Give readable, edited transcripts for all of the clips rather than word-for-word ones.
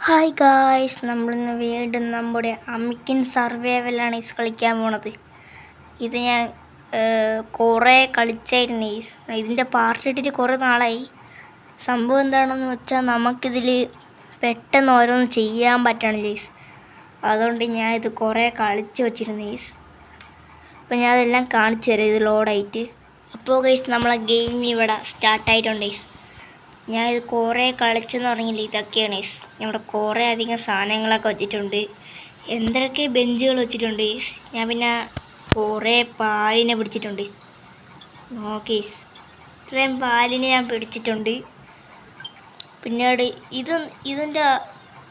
Hi guys, നമ്മളിന്ന് വീണ്ടും നമ്മുടെ അമിക്കൻ സർവൈവലാണ് കളിക്കാൻ പോണത്. ഇത് ഞാൻ കുറേ കളിച്ചായിരുന്നു. ഇതിൻ്റെ പാർട്ട് ഇട്ടിട്ട് കുറേ നാളായി. സംഭവം എന്താണെന്ന് വെച്ചാൽ നമുക്കിതിൽ പെട്ടെന്ന് ഓരോന്ന് ചെയ്യാൻ പറ്റണം ഗൈസ്. അതുകൊണ്ട് ഞാൻ ഇത് കുറേ കളിച്ച് വെച്ചിരുന്നു ഗൈസ്. അപ്പോൾ ഞാൻ അതെല്ലാം കാണിച്ചു തരാം ഇത് ലോഡായിട്ട്. അപ്പോൾ ഗൈസ് നമ്മളെ ഗെയിം ഇവിടെ സ്റ്റാർട്ടായിട്ടുണ്ട് ഗൈസ്. ഞാൻ ഇത് കുറേ കളിച്ചെന്ന് പറഞ്ഞില്ല, ഇതൊക്കെയാണ് ഗൈസ്. ഇവിടെ കുറേ അധികം സാധനങ്ങളൊക്കെ വെച്ചിട്ടുണ്ട്. എന്തൊക്കെ ബെഞ്ചുകൾ വെച്ചിട്ടുണ്ട് ഗൈസ്. ഞാൻ പിന്നെ കുറേ പാലിനെ പിടിച്ചിട്ടുണ്ട് നോക്കി. ഇത്രയും പാലിനെ ഞാൻ പിടിച്ചിട്ടുണ്ട്. പിന്നീട്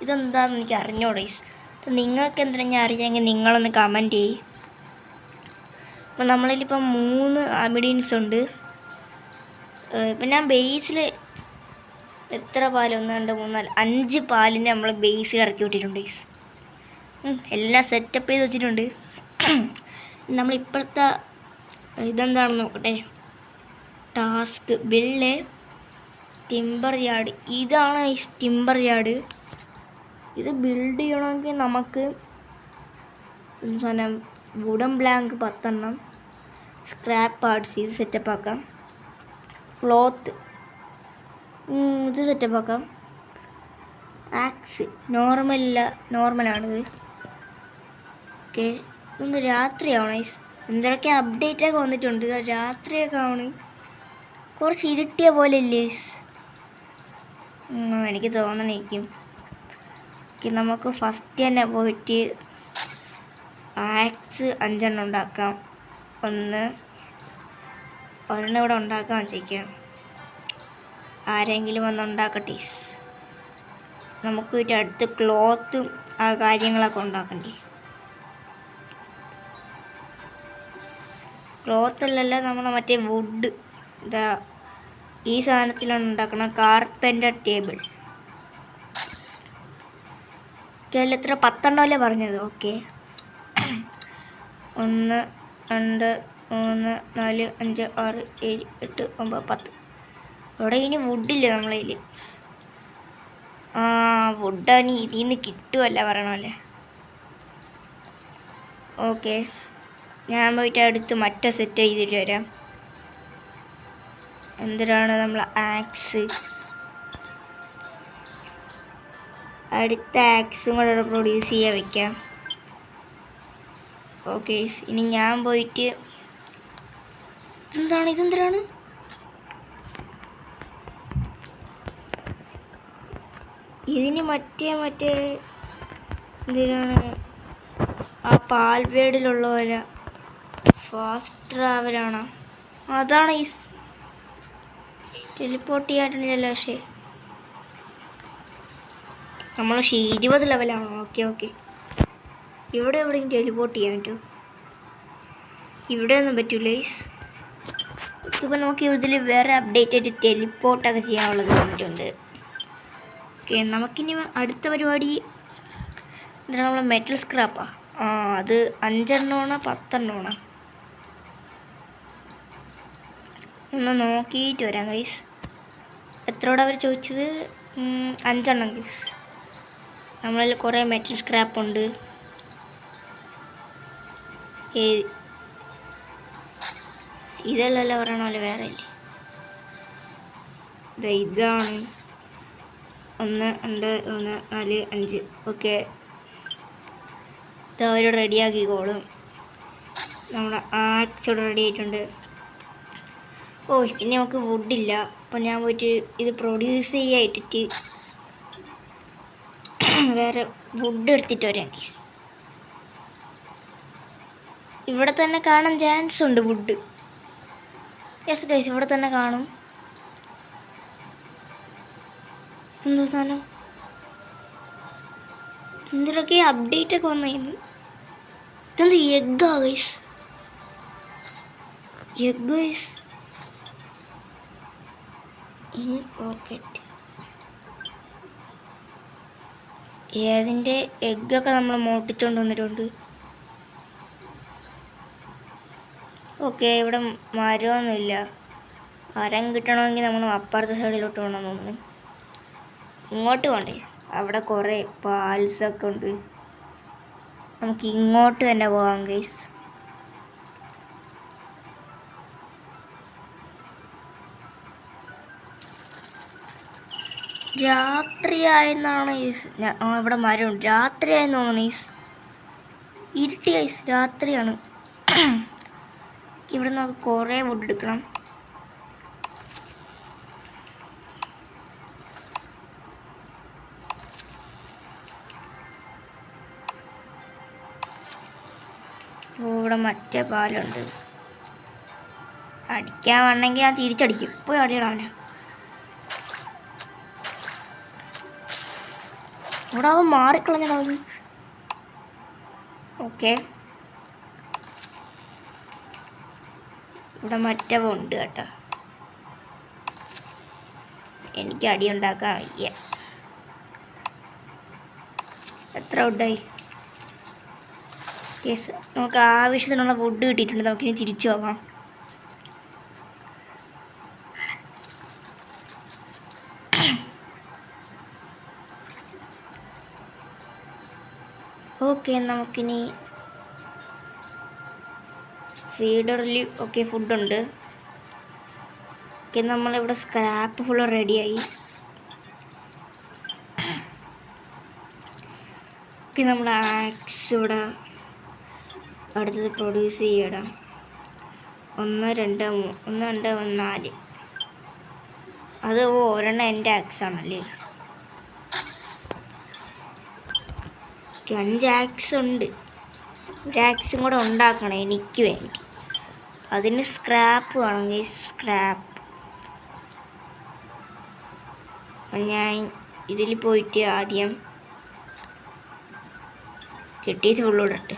ഇതെന്താണെന്ന് എനിക്ക് അറിഞ്ഞൂടെ ഗൈസ്. നിങ്ങൾക്ക് എന്തെങ്കിലും അറിയാമെങ്കിൽ നിങ്ങളൊന്ന് കമൻറ്റ് ചെയ്യും. അപ്പോൾ നമ്മളിലിപ്പം 3 അമിഡീൻസ് ഉണ്ട്. ഇപ്പം ഞാൻ ബേസിൽ എത്ര പാല് 1 2 3 4 5 പാലിനെ നമ്മൾ ബേസിൽ ഇറക്കി വിട്ടിട്ടുണ്ട് ഗൈസ്. എല്ലാം സെറ്റപ്പ് ചെയ്ത് വെച്ചിട്ടുണ്ട്. നമ്മളിപ്പോഴത്തെ ഇതെന്താണെന്ന് നോക്കട്ടെ. Task bill timber yard. ഇതാണ് ഈ ടിമ്പർ യാർഡ്. ഇത് ബിൽഡ് ചെയ്യണമെങ്കിൽ നമുക്ക് സാധനം വുഡൻ ബ്ലാങ്ക് 10 എണ്ണം, സ്ക്രാപ്പ് പാർട്സ് ഇത് സെറ്റപ്പ് ആക്കാം, ക്ലോത്ത് ഇത് സെറ്റപ്പ് ആക്കാം, ആക്സ് നോർമലാണിത്. ഓക്കെ, ഇതൊന്ന് രാത്രിയാവണം. എന്തൊക്കെ അപ്ഡേറ്റൊക്കെ വന്നിട്ടുണ്ട്. രാത്രിയൊക്കെ ആണ്, കുറച്ച് ഇരുട്ടിയ പോലെ ഇല്ലേ എനിക്ക് തോന്നണേക്കും. ഓക്കെ, നമുക്ക് ഫസ്റ്റ് തന്നെ പോയിട്ട് ആക്സ് 5 എണ്ണം ഉണ്ടാക്കാം. ഒരെണ്ണം ഇവിടെ ഉണ്ടാക്കാൻ വെച്ചേക്കാം. ആരെങ്കിലും വന്ന് ഉണ്ടാക്കട്ടെ. നമുക്ക് വീട്ടിൽ അടുത്ത് ക്ലോത്തും ആ കാര്യങ്ങളൊക്കെ ഉണ്ടാക്കണ്ടേ. ക്ലോത്തല്ലല്ലോ, നമ്മൾ മറ്റേ വുഡ് ഇതാ ഈ സാധനത്തിലാണ് ഉണ്ടാക്കണം. Carpenter table. അതിൽ എത്ര 10 എണ്ണമല്ലേ പറഞ്ഞത്? ഓക്കെ, 1 2 3 4 5 6 7 8 9 10. ഇവിടെ ഇനി വുഡില്ല നമ്മളതിൽ. വുഡാണ് ഇതിൽ നിന്ന് കിട്ടുമല്ല പറയണമല്ലേ. ഓക്കെ, ഞാൻ പോയിട്ട് അടുത്ത് മറ്റേ സെറ്റ് ചെയ്തിട്ട് വരാം. എന്തിനാണ് നമ്മൾ ആക്സ്, അടുത്ത ആക്സും കൂടെ പ്രൊഡ്യൂസ് ചെയ്യാൻ വയ്ക്കാം. ഓക്കെ, ഇനി ഞാൻ പോയിട്ട് ഇതെന്തിനാണ് ഇതിന് മറ്റേ എന്തിനാണ് ആ പാൽവേഡിലുള്ള പോലെ ഫാസ്റ്റ് ട്രാവലാണോ? അതാണ് ഈ ടെലിപ്പോർട്ട് ചെയ്യാണ്ടില്ലല്ലോ. പക്ഷേ നമ്മൾ 20 ലെവലാണോ? ഓക്കെ, ഇവിടെ എവിടെയും ടെലിപ്പോർട്ട് ചെയ്യാൻ പറ്റുമോ? ഇവിടെ ഒന്നും പറ്റൂല. ഇപ്പം നമുക്ക് ഇതിൽ വേറെ അപ്ഡേറ്റ് ആയിട്ട് ടെലിപ്പോർട്ടൊക്കെ ചെയ്യാനുള്ളത് വന്നിട്ടുണ്ട്. ഓക്കെ, നമുക്കിനി അടുത്ത പരിപാടി എന്താണ്? നമ്മൾ മെറ്റൽ സ്ക്രാപ്പാ. അത് 5 എണ്ണമാണോ 10 എണ്ണമാണോ ഒന്ന് നോക്കിയിട്ട് വരാം ഗൈസ്. എത്രയോടെ അവർ ചോദിച്ചത്? 5 എണ്ണം ഗൈസ്. നമ്മളിൽ കുറേ മെറ്റൽ സ്ക്രാപ്പ് ഉണ്ട്. ഇതല്ലല്ലോ പറയണമല്ലോ, വേറെ അല്ലേ. ഇതാണ് 1 2 3 4 5. ഓക്കെ, ഇത് അവർ റെഡിയാക്കിക്കോളും. നമ്മുടെ ആക്സ് ഇവിടെ റെഡി ആയിട്ടുണ്ട്. ഇനി നമുക്ക് വുഡില്ല. അപ്പോൾ ഞാൻ പോയിട്ട് ഇത് പ്രൊഡ്യൂസ് ചെയ്യായിട്ടിട്ട് വേറെ വുഡ് എടുത്തിട്ട് വരാം ഗൈസ്. ഇവിടെ തന്നെ കാണാൻ ചാൻസ് ഉണ്ട് വുഡ്. യെസ് ഗൈസ്, ഇവിടെ തന്നെ കാണും. എന്തോ സാധനം, എന്തൊക്കെ അപ്ഡേറ്റ് ഒക്കെ വന്നു. ഇതെന്ത് എഗ്ഗാ ഗൈസ്? In pocket. ഏതിൻ്റെ എഗ്ഗൊക്കെ നമ്മൾ മോട്ടിച്ചുകൊണ്ട് വന്നിട്ടുണ്ട്. ഓക്കെ, ഇവിടെ മരമൊന്നുമില്ല. മരം കിട്ടണമെങ്കിൽ നമ്മൾ അപ്പുറത്തെ സൈഡിലോട്ട് പോകണം തോന്നുന്നു. ഇങ്ങോട്ട് പോകണ്ടേ? അവിടെ കുറേ പാൽസൊക്കെ ഉണ്ട്. നമുക്ക് ഇങ്ങോട്ട് തന്നെ പോകാം ഗൈസ്. രാത്രിയായെന്നാണ് ഗൈസ്. ഇവിടെ മരമുണ്ട്. രാത്രിയായെന്ന് തോന്നുന്നു ഗൈസ്. ഇരുട്ടി ഗൈസ്, രാത്രിയാണ്. ഇവിടെ നമുക്ക് കുറേ വുഡ് എടുക്കണം. ഇവിടെ മറ്റേ പാലുണ്ട്. അടിക്കാൻ വേണമെങ്കിൽ ഞാൻ തിരിച്ചടിക്കും. പോയി അടിയിടാൻ. ഇവിടെ അവൻ മാറിക്കളഞ്ഞാൽ. ഓക്കെ, ഇവിടെ മറ്റവ ഉണ്ട് കേട്ടോ. എനിക്ക് അടി ഉണ്ടാക്കാൻ വയ്യ. എത്ര ഫുഡായി? യെസ്, നമുക്ക് ആവശ്യത്തിനുള്ള ഫുഡ് കിട്ടിയിട്ടുണ്ട്. നമുക്കിനി തിരിച്ചു പോകാം. ഓക്കെ, നമുക്കിനി ഫീഡറിൽ ഓക്കെ ഫുഡുണ്ട്. ഓക്കെ, നമ്മളിവിടെ സ്ക്രാപ്പ് ഫുള്ള് റെഡിയായി. ഓക്കെ, നമ്മൾ ആക്സ് ഇവിടെ അടുത്തത് പ്രൊഡ്യൂസ് ചെയ്യണം. 1 2 4. അത് ഒരെണ്ണം എൻ്റെ ആക്സാണല്ലേ. 5 ആക്സ് ഉണ്ട്. ഒരു ആക്സും കൂടെ ഉണ്ടാക്കണം എനിക്ക് വേണ്ടി. അതിന് സ്ക്രാപ്പ് വേണം. സ്ക്രാപ്പ് ഞാൻ ഇതിൽ പോയിട്ട് ആദ്യം കിട്ടിയത് ഉള്ളൂടട്ടെ.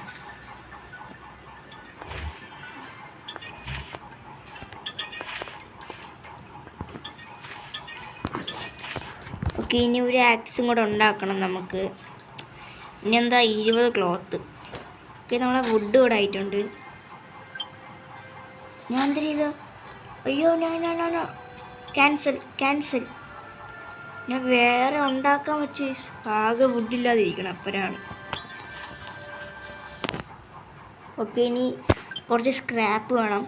ഓക്കെ, ഇനി ഒരു ആക്സും കൂടെ ഉണ്ടാക്കണം നമുക്ക്. ഇനി എന്താ 20 ക്ലോത്ത്. ഓക്കെ, നമ്മളെ വുഡ് ഇവിടെ ആയിട്ടുണ്ട്. ഞാൻ എന്തിനാ ഇത്? അയ്യോ, ക്യാൻസൽ. ഞാൻ വേറെ ഉണ്ടാക്കാൻ വെച്ച് ആകെ വുഡില്ലാതിരിക്കണം. അപ്പോഴാണ്. ഓക്കെ, ഇനി കുറച്ച് സ്ക്രാപ്പ് വേണം.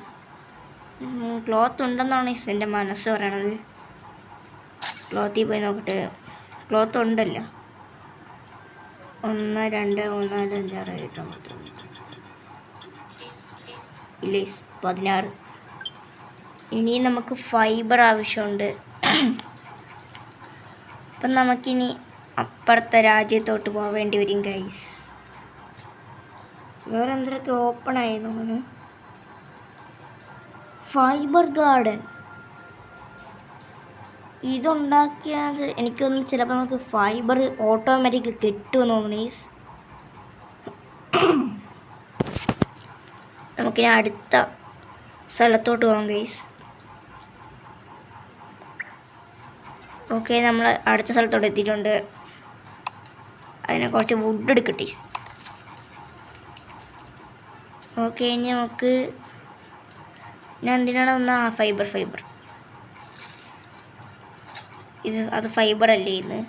ക്ലോത്ത് ഉണ്ടെന്നാണ് എൻ്റെ മനസ്സ് പറയണത്. ക്ലോത്തിൽ പോയി നോക്കട്ടെ. ക്ലോത്ത് ഉണ്ടല്ലോ. 1 2 3 4 5 6 7 8 9 ഇല്ലേ 16. ഇനി നമുക്ക് ഫൈബർ ആവശ്യമുണ്ട്. അപ്പം നമുക്കിനി അപ്പുറത്തെ രാജ്യത്തോട്ട് പോവേണ്ടി വരും ഗൈസ്. വേറെ എന്തൊക്കെ ഓപ്പൺ ആയിരുന്നു. ഫൈബർ ഗാർഡൻ ഇതുണ്ടാക്കിയത് എനിക്കൊന്നും ചിലപ്പോൾ നമുക്ക് ഫൈബർ ഓട്ടോമാറ്റിക്കലി കിട്ടുമെന്ന് തോന്നുന്നു ഗൈസ്. നമുക്കിനി അടുത്ത സ്ഥലത്തോട്ട് പോകാം ഗൈസ്. ഓക്കെ, നമ്മൾ അടുത്ത സ്ഥലത്തോട്ട് എത്തിയിട്ടുണ്ട്. അതിനെ കുറച്ച് വുഡ് എടുക്കട്ടെ. ഓക്കെ, ഇനി നമുക്ക് ഞാൻ എന്തിനാണ് ഒന്ന് ഫൈബർ അത് ഫൈബർ അല്ലേ ഇന്ന്.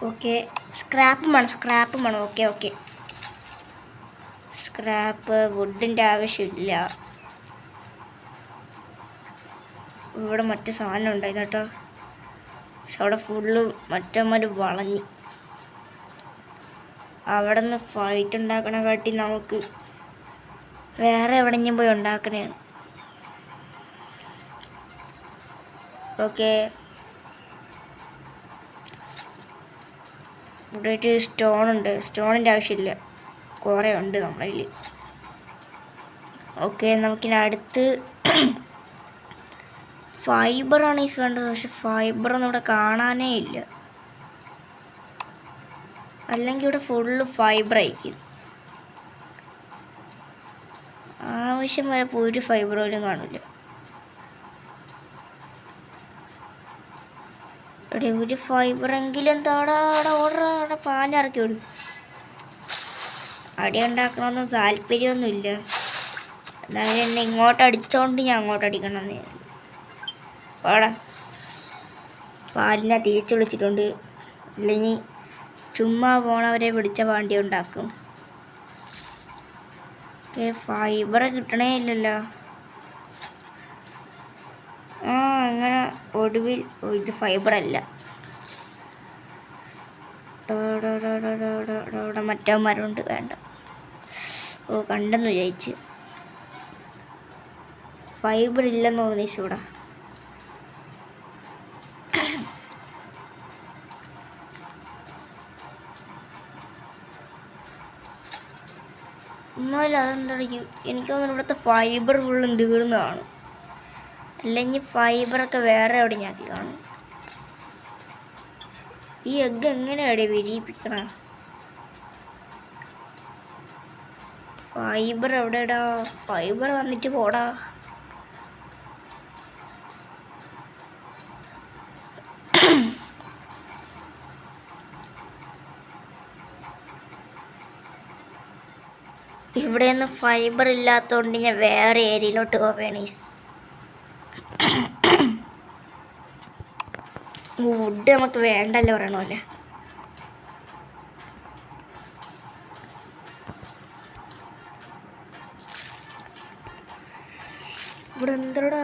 ഓക്കെ, സ്ക്രാപ്പ് വേണം. ഓക്കെ, സ്ക്രാപ്പ് വുഡിൻ്റെ ആവശ്യമില്ല. ഇവിടെ മറ്റു സാധനം ഉണ്ടായിരുന്നു കേട്ടോ. പക്ഷെ അവിടെ ഫുള്ള് മറ്റന്മാർ വളഞ്ഞ്. അവിടെ നിന്ന് ഫൈറ്റ് ഉണ്ടാക്കണ കാട്ടി നമുക്ക് വേറെ എവിടെയെങ്കിലും പോയി ഉണ്ടാക്കണതാണ്. ഓക്കെ, ഇവിടെ സ്റ്റോണുണ്ട്. സ്റ്റോണിൻ്റെ ആവശ്യമില്ല, കുറേ ഉണ്ട് നമ്മുടെ കയ്യിൽ. ഓക്കെ, നമുക്കിനി അടുത്ത് ഫൈബറാണ് ഈ വേണ്ടത്. പക്ഷെ ഫൈബറൊന്നും ഇവിടെ കാണാനേ ഇല്ല. അല്ലെങ്കിൽ ഇവിടെ ഫുള്ള് ഫൈബറായിരിക്കും. ആവശ്യം വരെ ഒരു ഫൈബർ പോലും കാണില്ല. ഇവിടെ ഒരു ഫൈബറെങ്കിലും എന്താടാ അവിടെ പാലിറക്കി വിടും. അടി ഉണ്ടാക്കണമെന്ന് താല്പര്യമൊന്നുമില്ല. എന്നാലും എന്നെ ഇങ്ങോട്ട് അടിച്ചോണ്ട് ഞാൻ അങ്ങോട്ട് അടിക്കണമെന്ന് പാടാ. പാലിനെ തിരിച്ചു വിളിച്ചിട്ടുണ്ട്, അല്ലെങ്കിൽ ചുമ്മാ പോണവരെ പിടിച്ച പാണ്ടി ഉണ്ടാക്കും. ഫൈബർ കിട്ടണേ ഇല്ലല്ലോ. അങ്ങനെ ഒടുവിൽ ഇത് ഫൈബർ അല്ല, ഇവിടെ മറ്റവന്മാരുണ്ട്. വേണ്ട, കണ്ടെന്ന് വിചാരിച്ച്. ഫൈബർ ഇല്ലെന്ന് തോന്നി ഇവിടെ. എന്നാലും അതെന്തായിരിക്കും, എനിക്ക് തോന്നുന്നു ഇവിടുത്തെ ഫൈബർ ഫുള്ളും തീർന്നതാണ്. അല്ലെങ്കിൽ ഫൈബറൊക്കെ വേറെ എവിടെ ഞാക്കി കാണും. ഈ എഗ്ഗ് എങ്ങനെയാണ് വിരിയിപ്പിക്കണ? ഫൈബർ എവിടെടാ? ഫൈബർ വന്നിട്ട് പോടാ. ഇവിടെയൊന്നും ഫൈബർ ഇല്ലാത്തതുകൊണ്ട് ഞാൻ വേറെ ഏരിയയിലോട്ട് പോവേണേ. വുഡ് നമുക്ക് വേണ്ടല്ലോ പറയണല്ലേ. ഇവിടെ എന്തടാ?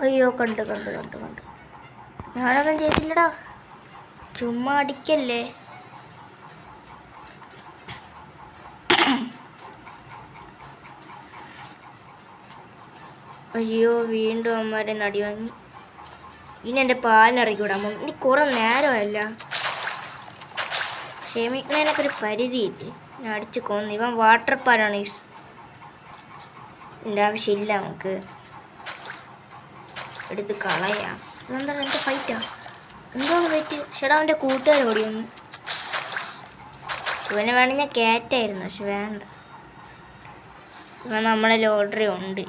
അയ്യോ, കണ്ടു. ഞാനൊന്നും ചെയ്തില്ലടാ, ചുമ്മാ അടിക്കല്ലേ. അയ്യോ, വീണ്ടും അമ്മമാരെ നടി വാങ്ങി. ഇനി എൻ്റെ പാലിനിറക്കി വിടാൻ പോകും. ഇനി കുറേ നേരമല്ല, ക്ഷമിക്കണേനൊക്കെ ഒരു പരിധിയില്ലേ. ഞാൻ അടിച്ച് കൊന്നു. ഇവൻ വാട്ടർ പാലാണ്. ഇതിൻ്റെ ആവശ്യമില്ല, നമുക്ക് എടുത്ത് കളയാം. ഇതെന്താണ് എൻ്റെ ഫൈറ്റാ? എന്തോന്ന് ഫൈറ്റ്? ചേട്ടാ, അവൻ്റെ കൂട്ടുകാർ ഓടി വന്നു. ഇവനെ വേണം ഞാൻ കയറ്റായിരുന്നു, പക്ഷെ വേണ്ട. ഇവൻ നമ്മളെ ലോട്ടറി ഉണ്ട്.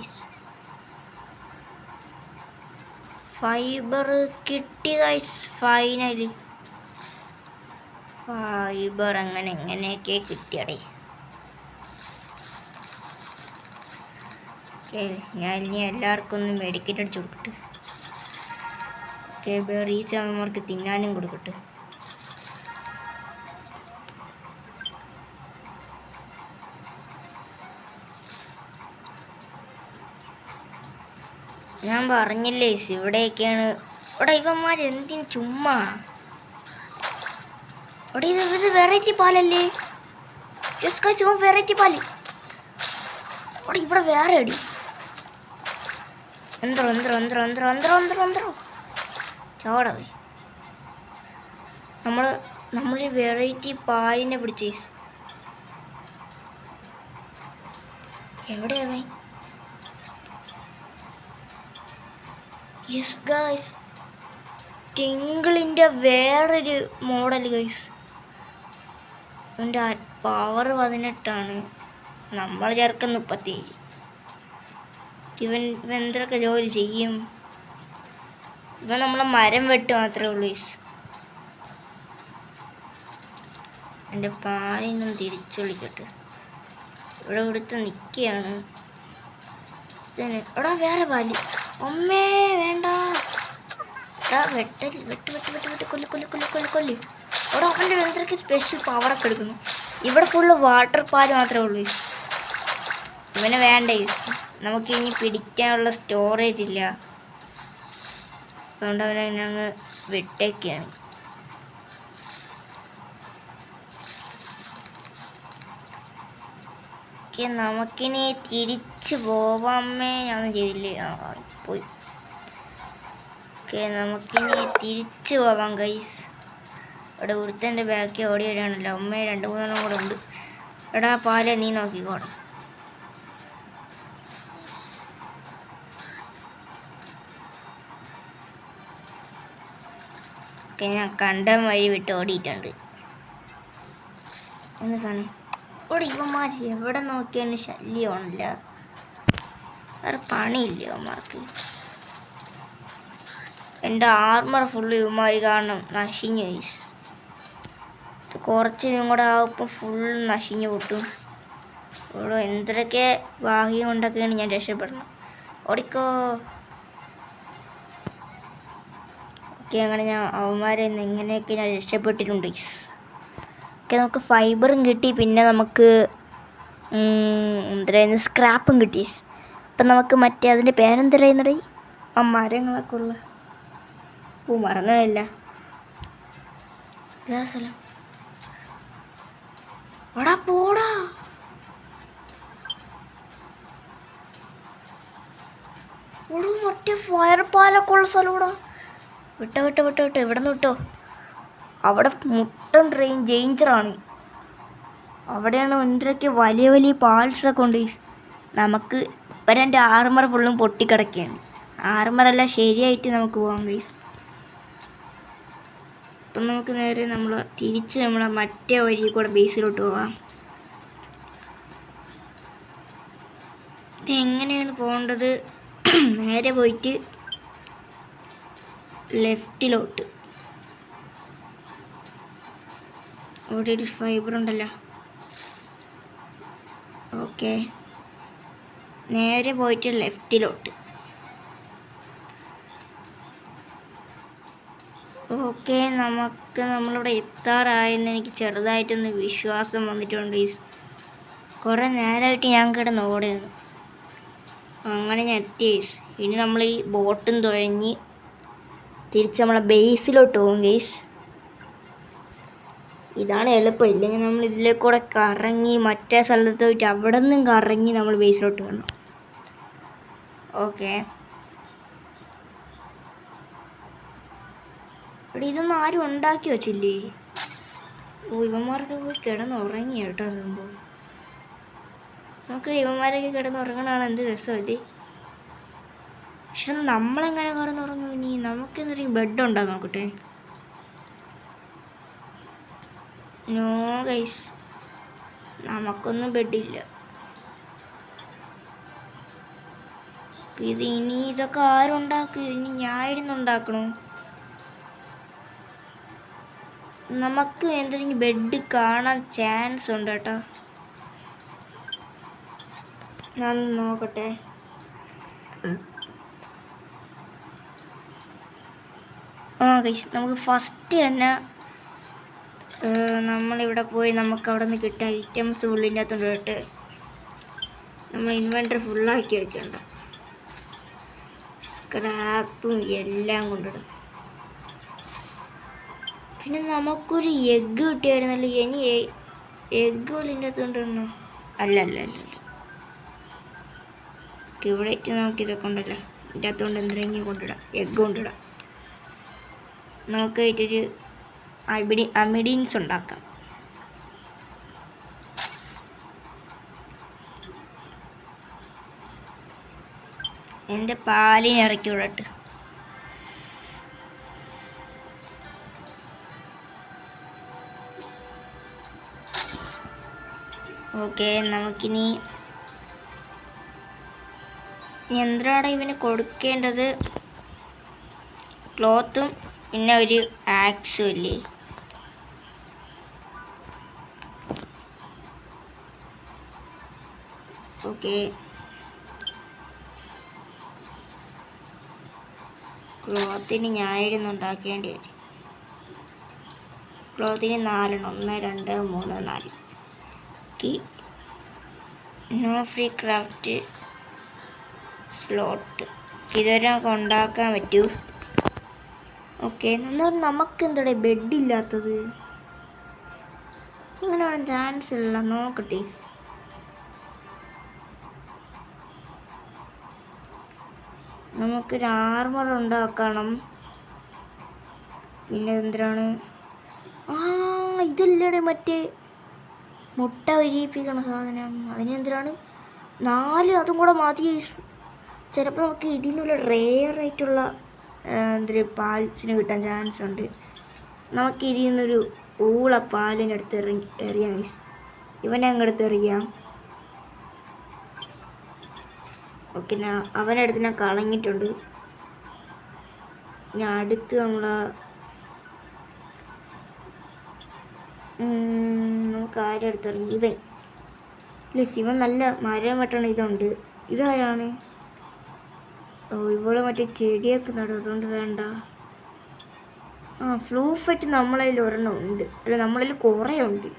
ഫൈബർ കിട്ടി ഗൈസ്, ഫൈനലി. ഫൈബർ എങ്ങനെയൊക്കെ കിട്ടിയടേ. ഞാൻ ഇനി എല്ലാവർക്കും ഒന്ന് മെഡിക്കറ്റ് അടിച്ചു കൊടുക്കട്ടെ. ബെറീസ് അവന്മാർക്ക് തിന്നാനും കൊടുക്കട്ടെ. ഞാൻ പറഞ്ഞില്ലേ ഇവിടെയൊക്കെയാണ്. ഇവിടെ ഇവന്മാർ എന്തിന് ചുമ്മാ. ഇവിടെ ഇത് വെറൈറ്റി പാലല്ലേ? വെറൈറ്റി പാല്. ഇവിടെ വേറെ അടി. എന്തോ ചോടവേ. നമ്മൾ വെറൈറ്റി പാലിനെ പിടിച്ചേ. എവിടെയാവേ? യെസ് ഗൈസ്, ടിങ്കിളിൻ്റെ വേറൊരു മോഡൽ ഗൈസ്. അവൻ്റെ പവർ 18ആണ്, നമ്മൾ ചേർക്കുന്ന 37. ഇവൻ എന്തൊക്കെ ജോലി ചെയ്യും? ഇവൻ നമ്മളെ മരം വെട്ട് മാത്രമേ ഉള്ളൂ ഗൈസ്. എൻ്റെ പാലിനും തിരിച്ചു വിളിക്കട്ടെ. ഇവിടെ ഇവിടുത്തെ നിൽക്കുകയാണ്. എടാ, വേറെ പാല്. അമ്മേ വേണ്ട. വെട്ട് കൊല്ലി. അവിടെ അവൻ്റെ വെന്തരക്ക് സ്പെഷ്യൽ പവറൊക്കെ എടുക്കുന്നു. ഇവിടെ ഫുള്ള് വാട്ടർ പാല് മാത്രമേ ഉള്ളൂ. ഇവനെ വേണ്ട. നമുക്ക് ഇനി പിടിക്കാനുള്ള സ്റ്റോറേജ് ഇല്ല, അതുകൊണ്ട് അവനെ ഞങ്ങൾ വിട്ടേക്കാണ്. നമുക്കിനി തിരിച്ചു പോവാമേ. ഞാൻ ചെയ്തില്ലേ? പോയി. നമുക്കിനി തിരിച്ചു പോവാം ഗൈസ്. ഇവിടെ ഒരുത്തൻ്റെ ബാക്കി ഓടി വരികയാണല്ലോ. അമ്മ 2-3 കൂടെ ഉണ്ട്. എടാ പാലെ, നീ നോക്കിക്കോടാ. ഞാൻ കണ്ട വഴി വിട്ട് ഓടിയിട്ടുണ്ട്. എന്താ സാധനം? ഇവിടെ ഇവന്മാർ എവിടെ നോക്കിയാലും ശല്യമാണില്ല, വേറെ പണിയില്ല ഇവന്മാർക്ക്. എൻ്റെ ആർമർ ഫുള്ള് ഇവന്മാർ കാരണം നശിഞ്ഞു ഗൈസ്. കുറച്ച് ഇതും കൂടെ ആവുമ്പോൾ ഫുൾ നശിഞ്ഞു പൊട്ടും. ഓടോ എന്തൊക്കെ ഭാഗ്യം കൊണ്ടൊക്കെയാണ് ഞാൻ രക്ഷപ്പെടുന്നത്. ഓടിക്കോ. ഓക്കെ, അങ്ങനെ ഞാൻ അവന്മാരെ എങ്ങനെയൊക്കെ ഞാൻ രക്ഷപ്പെട്ടിട്ടുണ്ട്. ഓക്കെ, നമുക്ക് ഫൈബറും കിട്ടി. പിന്നെ നമുക്ക് എന്തായിരുന്നു സ്ക്രാപ്പും കിട്ടി. അപ്പം നമുക്ക് മറ്റേ അതിൻ്റെ പേരെന്തരായിരുന്നടേ, ആ മരങ്ങളൊക്കെ ഉള്ള, മറന്നതല്ല ഇതാ സ്ഥലം. എടാ പോടാ. മറ്റേ ഫയർ പാലൊക്കെ ഉള്ള സ്ഥലം കൂടാ. വിട്ടോ ഇവിടെ നിന്ന് വിട്ടോ. അവിടെ മുട്ടൻ ഡേഞ്ചറാണ്. അവിടെയാണ് എന്തൊക്കെ വലിയ വലിയ പാൾസൊക്കെ ഉണ്ട്. നമുക്ക് എൻ്റെ ആർമർ ഫുള്ളും പൊട്ടിക്കിടക്കുകയാണ്. ആർമറെല്ലാം ശരിയായിട്ട് നമുക്ക് പോകാം ഗൈസ്. അപ്പം നമുക്ക് നേരെ തിരിച്ച് നമ്മളെ മറ്റേ വഴി കൂടെ ബേസിലോട്ട് പോവാം. ഇത് എങ്ങനെയാണ് പോകേണ്ടത്? നേരെ പോയിട്ട് ലെഫ്റ്റിലോട്ട്. അവിടെ ഒരു ഫൈബർ ഉണ്ടല്ലോ. ഓക്കെ, നേരെ പോയിട്ട് ലെഫ്റ്റിലോട്ട്. ഓക്കെ, നമ്മളിവിടെ എത്താറായെന്ന് എനിക്ക് ചെറുതായിട്ടൊന്ന് വിശ്വാസം വന്നിട്ടുണ്ട്. കുറേ നേരമായിട്ട് ഞാൻ കിടന്ന് ഓടുകയാണ്. അങ്ങനെ ഞാൻ എത്തി. ഇനി നമ്മൾ ഈ ബോട്ടും തുഴഞ്ഞ് തിരിച്ച് നമ്മളെ ബേസിലോട്ട് പോകും ഗൈസ്. ഇതാണ് എളുപ്പം. ഇല്ലെങ്കിൽ നമ്മൾ ഇതിലേക്കൂടെ കറങ്ങി മറ്റേ സ്ഥലത്ത് പോയിട്ട് അവിടെ നിന്നും കറങ്ങി നമ്മൾ ബേസിലോട്ട് വരണം. ഓക്കെ, ഇവിടെ ഇതൊന്നും ആരും ഉണ്ടാക്കി വച്ചില്ലേ? ഇവന്മാരൊക്കെ പോയി കിടന്നുറങ്ങി കേട്ടോ. സംഭവം നമുക്ക് ഇവന്മാരൊക്കെ കിടന്നുറങ്ങണതാണ് എന്ത് രസമല്ലേ. പക്ഷെ നമ്മളെങ്ങനെ കിടന്നുറങ്ങും? ഇനി നമുക്ക് എന്തെങ്കിലും ബെഡ് ഉണ്ടോ നോക്കട്ടെ. നോ ഗൈസ്, നമുക്കൊന്നും ബെഡില്ല. ഇനി ഇതൊക്കെ ആരുണ്ടാക്കും? ഇനി ഞാനിരുന്ന് ഉണ്ടാക്കണോ? നമുക്ക് എന്തെങ്കിലും ബെഡ് കാണാൻ ചാൻസ് ഉണ്ട് കേട്ടോ. ഞാൻ നോക്കട്ടെ. ഗൈസ്, നമുക്ക് ഫസ്റ്റ് തന്നെ നമ്മളിവിടെ പോയി നമുക്ക് അവിടെ നിന്ന് കിട്ടിയ ഐറ്റംസ് ഫുള്ളിൻ്റെ അകത്തോണ്ട് ഇട്ട് നമ്മൾ ഇൻവെൻറ്ററി ഫുള്ളാക്കി വെക്കണ്ട. സ്ക്രാപ്പും എല്ലാം കൊണ്ടിടും. പിന്നെ നമുക്കൊരു എഗ്ഗ് കിട്ടിയായിരുന്നല്ലോ. ഇനി എഗ്ഗ് പോലിൻ്റെ അകത്തോണ്ടിടണോ? അല്ല, ഇവിടെ നമുക്കിതൊക്കെ ഉണ്ടല്ലോ. ഇതിൻ്റെ അകത്തോണ്ട് എന്തെങ്കിലും കൊണ്ടിടാം. എഗ്ഗ് കൊണ്ടിടാം. നമുക്ക് ഇട്ടൊരു അമിഡീൻസ് ഉണ്ടാക്കാം. എൻ്റെ പാലിന് ഇറക്കി വിടട്ട്. ഓക്കെ, നമുക്കിനി എന്താണ് ഇവന് കൊടുക്കേണ്ടത്? ക്ലോത്തും പിന്നെ ഒരു ആക്സും ഇല്ലേ? ഓക്കെ, ക്ലോത്തിന് ഞാനായിരുന്നു ഉണ്ടാക്കേണ്ടി വരും. ക്ലോത്തിന് 4 1 2 3 4. No free craft slot. ഇതുവരെ നമുക്ക് ഉണ്ടാക്കാൻ പറ്റൂ. ഓക്കെ, എന്നാൽ നമുക്ക് എന്താ ബെഡില്ലാത്തത്? ഇങ്ങനെ വേണം ചാൻസ് ഇല്ല. നോക്കട്ടെ. നമുക്കൊരു ആർമർ ഉണ്ടാക്കണം. പിന്നെ എന്തിനാണ്? ഇതല്ലേ മറ്റേ മുട്ട വിരിയിപ്പിക്കണ സാധനം. അതിനെന്തിനാണ് 4? അതും കൂടെ മതി. ചിലപ്പോൾ നമുക്ക് ഇതിൽ നിന്നുള്ള റെയറായിട്ടുള്ള എന്തൊരു പാൽസിന് കിട്ടാൻ ചാൻസ് ഉണ്ട്. നമുക്ക് ഇതിൽ നിന്നൊരു ഊള പാലിനടുത്ത് എറിയാം. ഇവനെ അങ്ങടുത്ത് എറിയാം. ഓക്കെ, അവൻ്റെ അടുത്ത് ഞാൻ കളഞ്ഞിട്ടുണ്ട്. ഇനി അടുത്ത് നമുക്ക് ആരും എടുത്തിറങ്ങി ഇവൻ ഇല്ല. ശിവൻ നല്ല മരം വെട്ടണ ഇതുണ്ട്. ഇതാരാണ്? ഓ, ഇവള് മറ്റേ ചെടിയൊക്കെ നടും, അതുകൊണ്ട് വേണ്ട. ഫ്ലൂ ഫെറ്റ് നമ്മളതിൽ ഒരെണ്ണം ഉണ്ട്. അല്ല, നമ്മളതിൽ കുറേ ഉണ്ട്.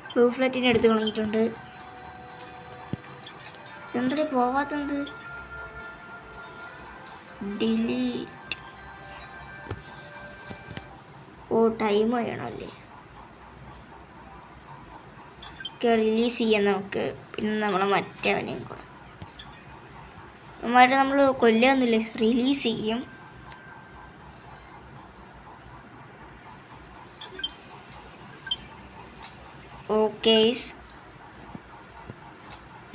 ഫ്ലൂ ഫ്ലെറ്റിനെ എടുത്ത് കളഞ്ഞിട്ടുണ്ട്. എന്തൊരു പോവാത്തത്? ഡിലീറ്റ്. ഓ, ടൈം വേണമല്ലേ? റിലീസ് ചെയ്യാൻ നമുക്ക്. പിന്നെ നമ്മളെ മറ്റവനെയും കൂടെ അവന്മാരെ നമ്മൾ കൊല്ലുകയൊന്നുമില്ല, റിലീസ് ചെയ്യും. ഓക്കെ,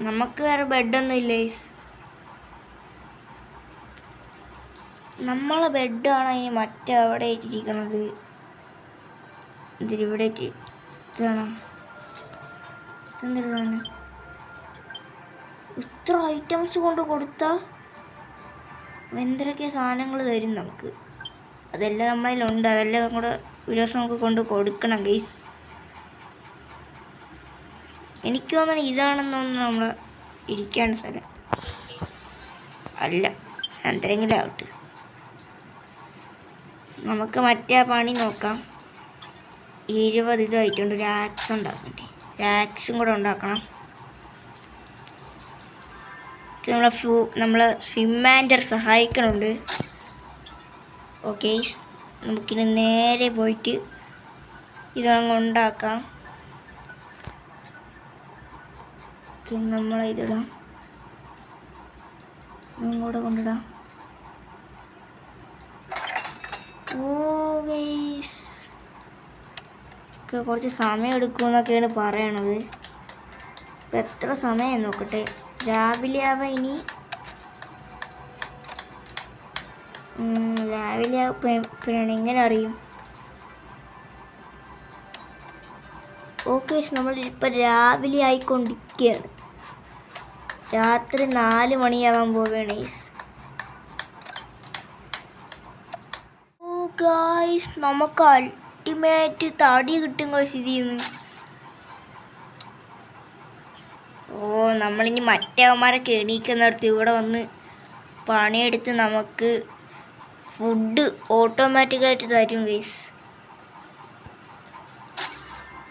നമുക്ക് വേറെ ബെഡൊന്നും ഇല്ല. നമ്മളെ ബെഡാണ് അതിന് മറ്റേ അവിടെ ഇട്ടിരിക്കണത്. ഇതിലിവിടെ ഇതാണ്. ഇതെന്താണ്? ഇത്ര ഐറ്റംസ് കൊണ്ട് കൊടുത്താൽ എന്തൊക്കെ സാധനങ്ങൾ തരും നമുക്ക്. അതെല്ലാം നമ്മളതിലുണ്ട്. അതെല്ലാം കൂടെ ഒരു ദിവസം നമുക്ക് കൊണ്ട് കൊടുക്കണം ഗൈസ്. എനിക്ക് തോന്നുന്നു ഇതാണെന്നൊന്ന് നമ്മൾ ഇരിക്കേണ്ട സ്ഥലം അല്ല, എന്തെങ്കിലും ആവട്ടെ. നമുക്ക് മറ്റേ പണി നോക്കാം. 20 ഇതായിട്ടുണ്ട്. ഒരു ആക്സ് ഉണ്ടാക്കണ്ടേ? ഒരു ആക്സും കൂടെ ഉണ്ടാക്കണം. നമ്മളെ സ്വിമ്മാൻഡർ സഹായിക്കണുണ്ട്. ഓക്കെ, നമുക്കിനി നേരെ പോയിട്ട് ഇതങ്ങ് ഉണ്ടാക്കാം. നമ്മളിതിടാം, ഇങ്ങോട്ട് കൊണ്ടിടാം. ഓ ഗൈസ്, കുറച്ച് സമയം എടുക്കുമെന്നൊക്കെയാണ് പറയണത്. ഇപ്പം എത്ര സമയം നോക്കട്ടെ. രാവിലെ ആവാം ഇനി. രാവിലെ ആവുമ്പോഴാണ്, എങ്ങനെ അറിയും? ഓക്കെ, നമ്മളിപ്പോൾ രാവിലെ ആയിക്കൊണ്ടിരിക്കുകയാണ്. രാത്രി 4 മണിയാവാൻ പോവുകയാണ്. ഓ ഗായ്സ്, നമുക്ക് അൾട്ടിമേറ്റ് തടി കിട്ടും ഗൈസ് ഇതിൽ നിന്ന്. ഓ, നമ്മളിനി മറ്റേവന്മാരൊക്കെ എണീക്കുന്നിടത്ത് ഇവിടെ വന്ന് പണിയെടുത്ത് നമുക്ക് ഫുഡ് ഓട്ടോമാറ്റിക്കായിട്ട് തരും ഗൈസ്.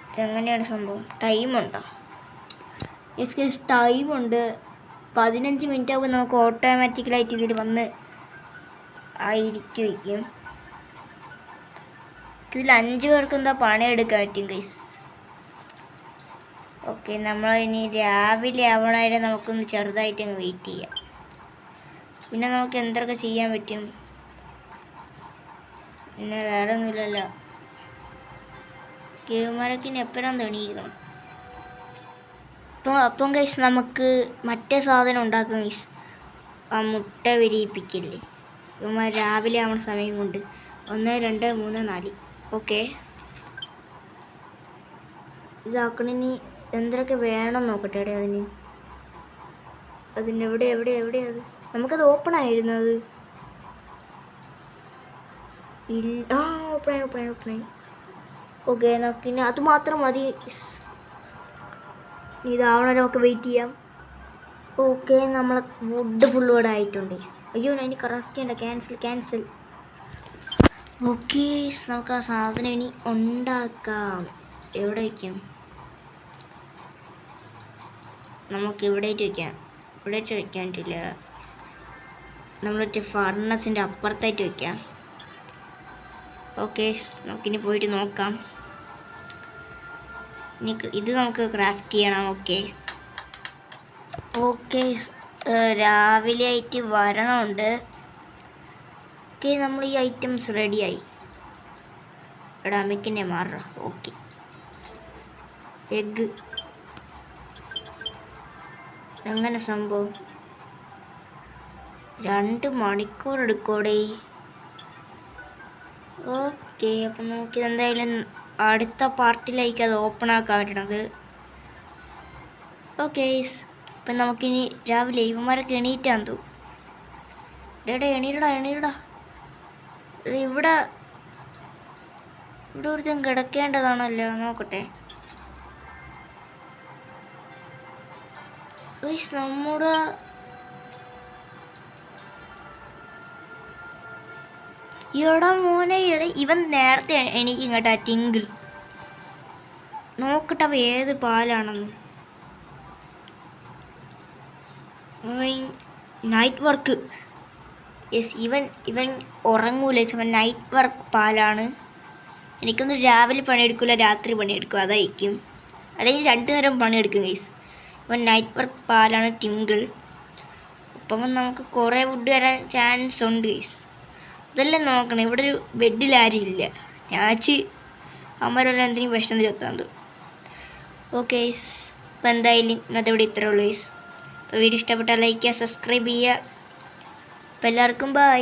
ഇതെങ്ങനെയാണ് സംഭവം? ടൈമുണ്ടോ? യെസ് ഗൈസ്, ടൈമുണ്ട്. 15 മിനിറ്റ് ആകുമ്പോൾ നമുക്ക് ഓട്ടോമാറ്റിക്കലായിട്ട് ഇതിൽ വന്ന് ആയിരിക്കും. ഇതിൽ 5 പേർക്ക് എന്താ പണിയെടുക്കാൻ പറ്റും ഗൈസ്. ഓക്കെ, നമ്മൾ ഇനി രാവിലെ ആവണവരെ നമുക്കൊന്ന് ചെറുതായിട്ട് അങ്ങ് വെയിറ്റ് ചെയ്യാം. പിന്നെ നമുക്ക് എന്തൊക്കെ ചെയ്യാൻ പറ്റും? പിന്നെ വേറെ ഒന്നുമില്ലല്ലോ. കേവുമാരൊക്കെ ഇനി എപ്പോഴാണ് തെളിയിക്കണം. അപ്പം ഗൈസ്, നമുക്ക് മറ്റേ സാധനം ഉണ്ടാക്കും ഗൈസ്. ആ മുട്ട വിരിയിപ്പിക്കില്ലേ ഇവന്മാർ രാവിലെ ആവണ സമയം കൊണ്ട്. 1 2 3 4. ഓക്കെ, ഇതാക്കണിനി എന്തൊക്കെ വേണം നോക്കട്ടെ. എവിടെ അത്? നമുക്കത് ഓപ്പൺ ആയിരുന്നത് ഇല്ല. ഓപ്പണായി. ഓക്കെ, നമുക്കിനി അത് മാത്രം മതി. ഇതാവണ നമുക്ക് വെയിറ്റ് ചെയ്യാം. ഓക്കെ, നമ്മൾ വുഡ് ഫുൾ ഇവിടെ ആയിട്ടുണ്ട്. അയ്യോ, ഇനി ക്രാഫ്റ്റ് ചെയ്യണ്ട. ക്യാൻസൽ. ഓക്കെ, നമുക്ക് ആ സാധനം ഇനി ഉണ്ടാക്കാം. എവിടെ വയ്ക്കാം? നമുക്ക് ഇവിടെ വയ്ക്കാൻ പറ്റില്ല. നമ്മളൊരു ഫർണസിൻ്റെ അപ്പുറത്തായിട്ട് വയ്ക്കാം. ഓക്കെ, നമുക്കിനി പോയിട്ട് നോക്കാം. ഇനി ഇത് നമുക്ക് ക്രാഫ്റ്റ് ചെയ്യണം. ഓക്കെ, രാവിലെ ആയിട്ട് വരണമുണ്ട്. ഓക്കെ, നമ്മൾ ഈ ഐറ്റംസ് റെഡിയായി. എടാ, അമ്മയ്ക്കെന്നെ മാറാം. ഓക്കെ, എഗ്ഗ് എങ്ങനെ സംഭവം? 2 മണിക്കൂർ എടുക്കോടേ. ഓക്കെ, അപ്പം നമുക്ക് എന്തായാലും അടുത്ത പാർട്ടിലേക്ക് അത് ഓപ്പൺ ആക്കാൻ പറ്റണത്. ഓക്കെ, ഇപ്പം നമുക്കിനി രാവിലെ ഇവന്മാരൊക്കെ എണീറ്റാൻ തോന്നും. എണീരടാ. ഇവിടെ ഇവിടെ ഒരുത്തൻ കിടക്കേണ്ടതാണല്ലോ, നോക്കട്ടെ. നമ്മുടെ മോനെ ഇവൻ നേരത്തെ എണീക്കും കേട്ടാ. ടിങ്കിൾ നോക്കട്ടെ അവ ഏത് പാലാണെന്ന്. Night work. യെസ്, ഇവൻ ഉറങ്ങൂല. ഇവൻ നൈറ്റ് വർക്ക് പാലാണ്. എനിക്കൊന്നും രാവിലെ പണിയെടുക്കില്ല, രാത്രി പണിയെടുക്കും, അതായിരിക്കും. അല്ലെങ്കിൽ 2 നേരം പണിയെടുക്കും ഗൈസ്. ഇവൻ നൈറ്റ് വർക്ക് പാലാണ് ടിങ്കിൾ. അപ്പം നമുക്ക് കുറേ വുഡ് വരാൻ ചാൻസ് ഉണ്ട് ഗൈസ്. ഇതെല്ലാം നോക്കണം. ഇവിടെ ഒരു ബെഡിലാരും ഇല്ല. ഞാച്ച് അമ്മരെല്ലാം എന്തെങ്കിലും വിഷം ചെത്താൻ. ഓക്കെ, ഇപ്പം എന്തായാലും ഇന്നത്തെ ഇവിടെ ഇത്രേ ഉള്ളൂ ഗൈസ്. അപ്പോൾ വീഡിയോ ഇഷ്ടപ്പെട്ടാൽ ലൈക്ക് ചെയ്യുക, സബ്സ്ക്രൈബ് ചെയ്യുക. അപ്പോൾ എല്ലാവർക്കും ബൈ.